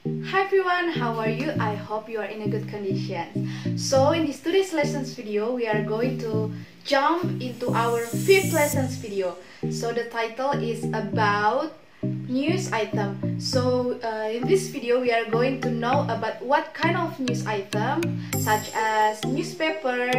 Hi everyone, how are you? I hope you are in a good condition. So in this today's lessons video, we are going to jump into our 5th lessons video. So the title is about news item. So in this video, we are going to know about what kind of news item, such as newspaper,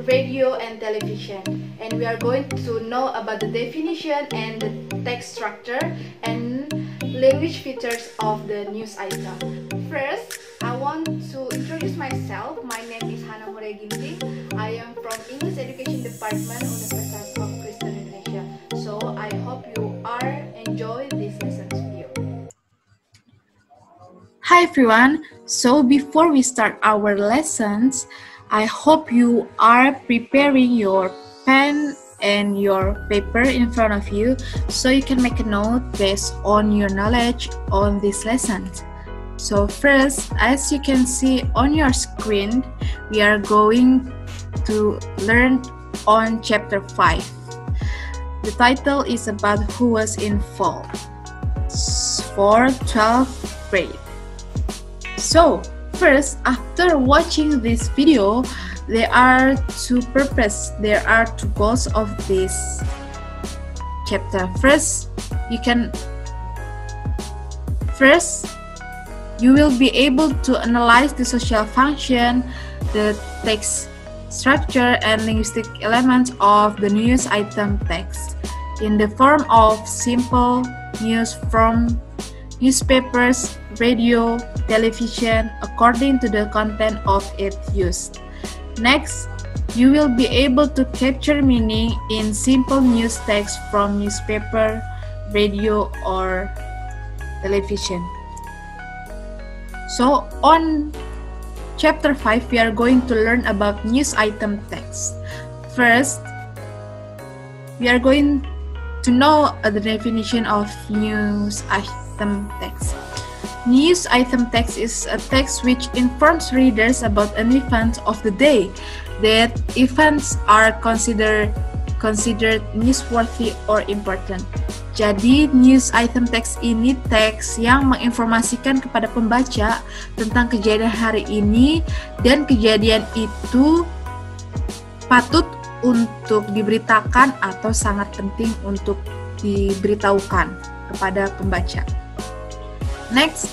radio, and television. And we are going to know about the definition and the text structure and language features of the news item. First, I want to introduce myself. My name is Hana, Moria, Ginting. I am from English Education Department, Universitas of Kristen Indonesia. So I hope you are enjoy this lessons video. Hi everyone. So before we start our lessons, I hope you are preparing your pen and your paper in front of you so you can make a note based on your knowledge on this lesson. So first, as you can see on your screen, we are going to learn on chapter 5. The title is about who was involved for 12th grade. So first, after watching this video, there are two goals of this chapter. First, you will be able to analyze the social function, the text structure, and linguistic elements of the news item text in the form of simple news from newspapers, radio, television, according to the content of it used. Next, you will be able to capture meaning in simple news text from newspaper, radio, or television. So, on chapter 5, we are going to learn about news item text. First, we are going to know the definition of news item text. News item text is a text which informs readers about an event of the day. That events are considered newsworthy or important. Jadi, news item text ini teks yang menginformasikan kepada pembaca tentang kejadian hari ini dan kejadian itu patut untuk diberitakan atau sangat penting untuk diberitahukan kepada pembaca. Next,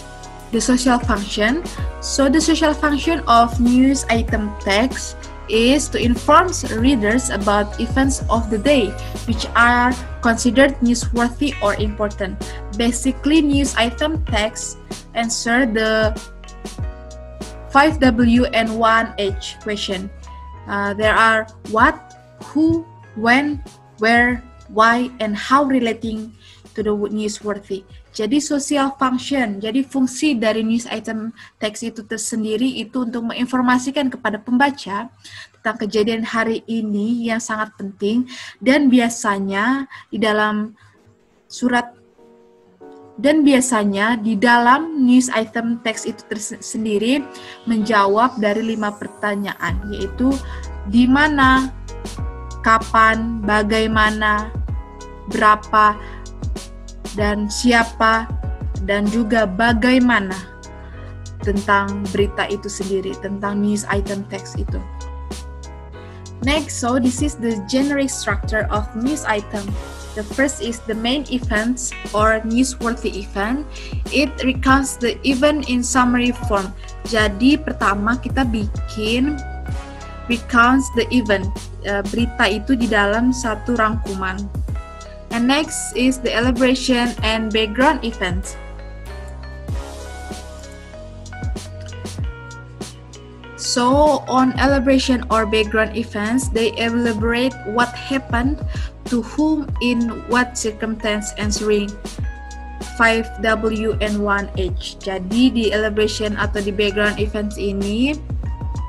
the social function. So the social function of news item text is to inform readers about events of the day which are considered newsworthy or important. Basically, news item text answer the 5W and 1H question. There are what, who, when, where, why, and how relating to the newsworthy. Jadi social function, jadi fungsi dari news item text itu tersendiri itu untuk menginformasikan kepada pembaca tentang kejadian hari ini yang sangat penting dan biasanya di dalam news item text itu sendiri menjawab dari 5 pertanyaan, yaitu di mana, kapan, bagaimana, berapa, dan siapa, dan juga bagaimana tentang berita itu sendiri, tentang news item text itu. Next, so this is the generic structure of news item. The first is the main events or newsworthy event. It recounts the event in summary form. Jadi pertama kita bikin recounts the event, berita itu di dalam satu rangkuman. And next is the elaboration and background events. So on elaboration or background events, they elaborate what happened to whom in what circumstance answering 5W and 1H. Jadi di elaboration atau di background events ini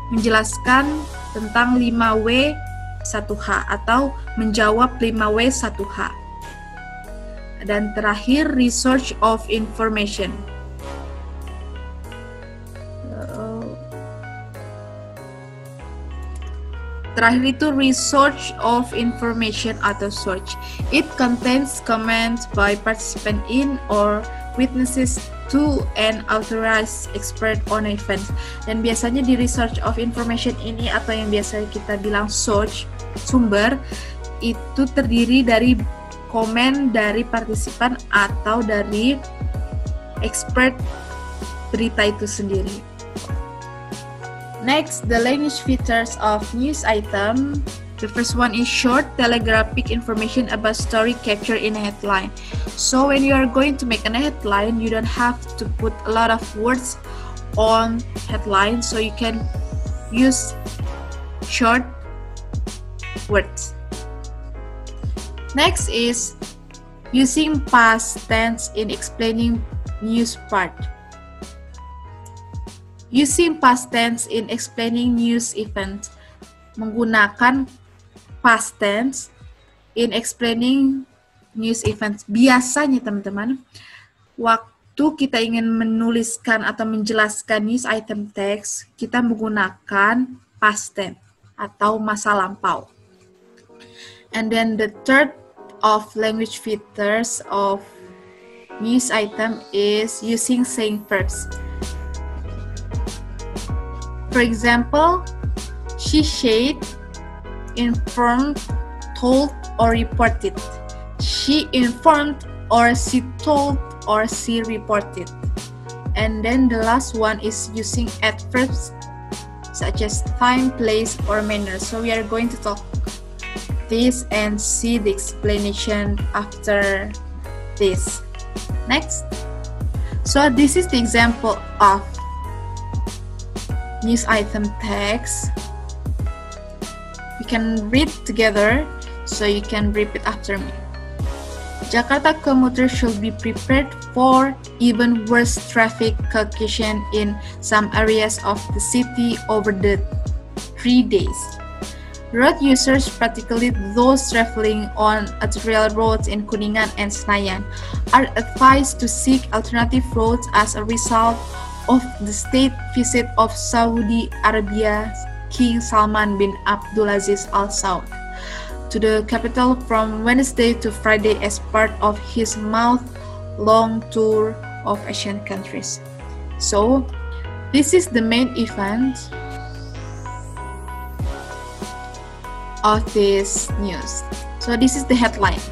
menjelaskan tentang 5W 1H atau menjawab 5W 1H. Dan terakhir, research of information. Terakhir itu research of information atau search. It contains comments by participant in or witnesses to an authorized expert on events. Dan biasanya di research of information ini, atau yang biasa kita bilang search sumber, itu terdiri dari komen dari partisipan atau dari expert berita itu sendiri. Next, the language features of news item. The first one is short, telegraphic information about story captured in a headline. So when you are going to make a headline, you don't have to put a lot of words on headline, so you can use short words. Next is using past tense in explaining news part. Using past tense in explaining news events. Menggunakan past tense in explaining news events. Biasanya teman-teman, waktu kita ingin menuliskan atau menjelaskan news item text, kita menggunakan past tense atau masa lampau. And then the third of language features of news item is using saying verbs. For example, she said, informed, told, or reported. She informed, or she told, or she reported. And then the last one is using adverbs such as time, place, or manner. So we are going to talk this and see the explanation after this. Next. So this is the example of news item text. We can read together, so you can repeat after me. Jakarta commuters should be prepared for even worse traffic congestion in some areas of the city over the 3 days. Road users, particularly those traveling on arterial roads in Kuningan and Senayan, are advised to seek alternative routes as a result of the state visit of Saudi Arabia King Salman bin Abdulaziz Al Saud to the capital from Wednesday to Friday as part of his month-long tour of Asian countries. So, this is the main event of this news. So, this is the headline.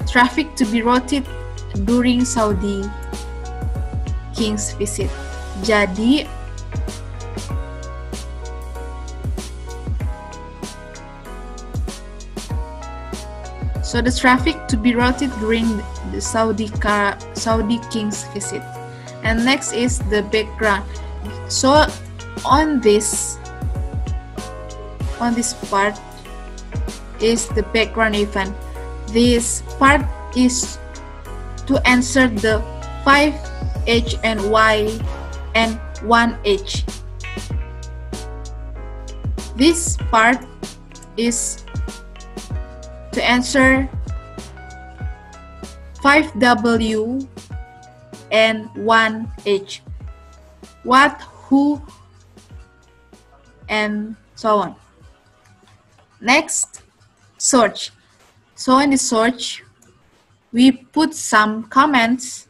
Traffic to be routed during Saudi King's visit. Jadi, so the traffic to be routed during the Saudi King's visit. And next is the background. So on this part is the background event. This part is to answer the 5H and Y and 1H. This part is to answer 5W and 1H. What, who, and so on. Next, search. So in the search, we put some comments.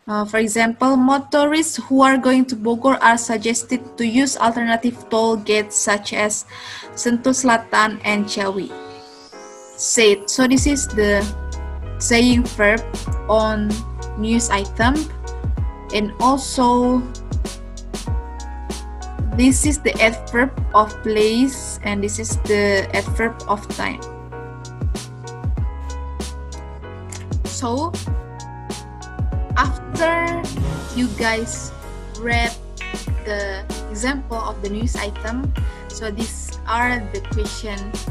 For example, motorists who are going to Bogor are suggested to use alternative toll gates such as Sentul Selatan and Ciawi. Said. So this is the saying verb on news item, and also this is the adverb of place, and this is the adverb of time. So after you guys read the example of the news item, so these are the questions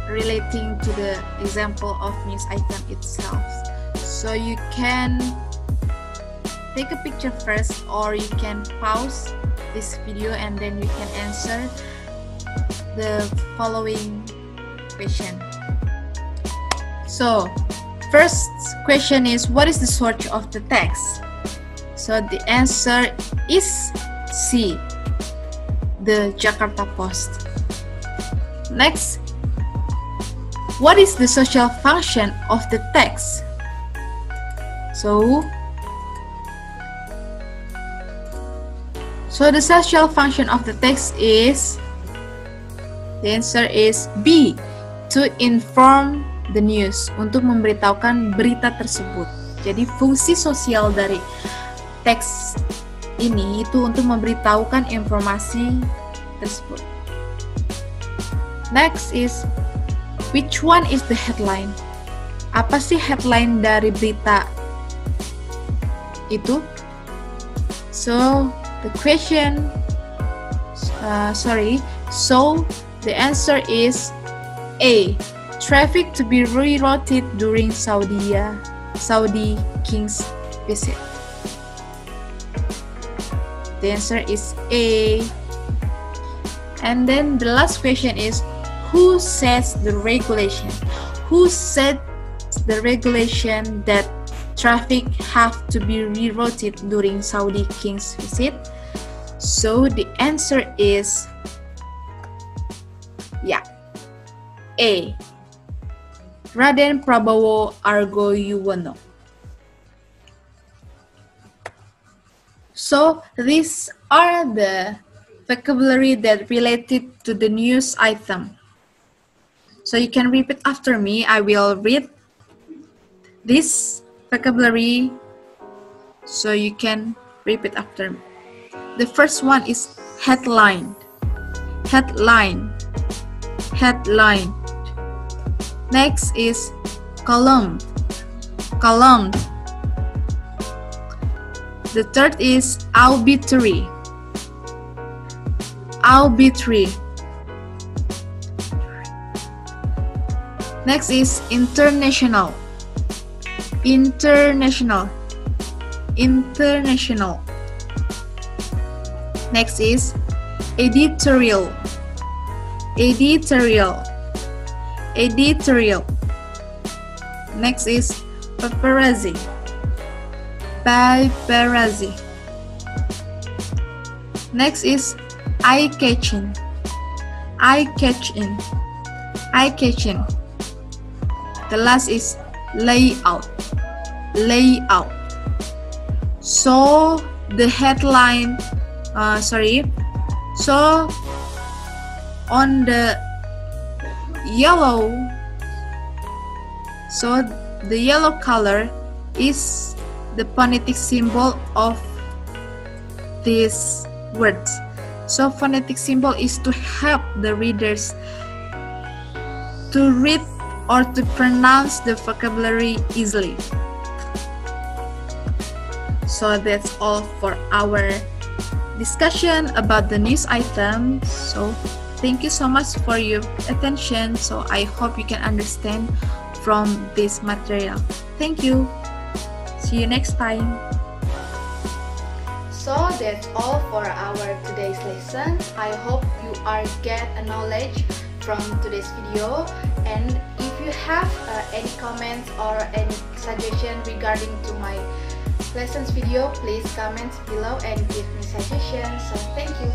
relating to the example of news item itself. So you can take a picture first, or you can pause this video and then you can answer the following question. So first question is, what is the source of the text? So the answer is C, the Jakarta Post. Next, what is the social function of the text? So the social function of the text is, the answer is B, to inform the news, untuk memberitahukan berita tersebut. Jadi fungsi sosial dari teks ini itu untuk memberitahukan informasi tersebut. Next is, which one is the headline? Apa sih headline dari berita itu? So the question, so the answer is A, traffic to be rerouted during Saudi king's visit. The answer is A. And then the last question is, who sets the regulation? Who sets the regulation that traffic have to be rerouted during Saudi king's visit? So the answer is, A, Raden Prabowo Argoyuwono. So these are the vocabulary that related to the news item. So you can repeat after me. I will read this vocabulary, so you can repeat after me. The first one is headline. Headline. Headline. Next is column. Column. The third is obituary. Obituary. Next is international. International. International. Next is editorial. Editorial. Editorial. Next is paparazzi. Paparazzi. Next is eye-catching. Eye-catching. Eye-catching. The last is layout. Layout. So the headline, so on the yellow, so the yellow color is the phonetic symbol of these words. So phonetic symbol is to help the readers to read or to pronounce the vocabulary easily. So that's all for our discussion about the news item. So thank you so much for your attention. So I hope you can understand from this material. Thank you. See you next time. So that's all for our today's lesson. I hope you are get a knowledge from today's video, and if you have any comments or any suggestion regarding to my lessons video, please comment below and give me suggestions. So thank you.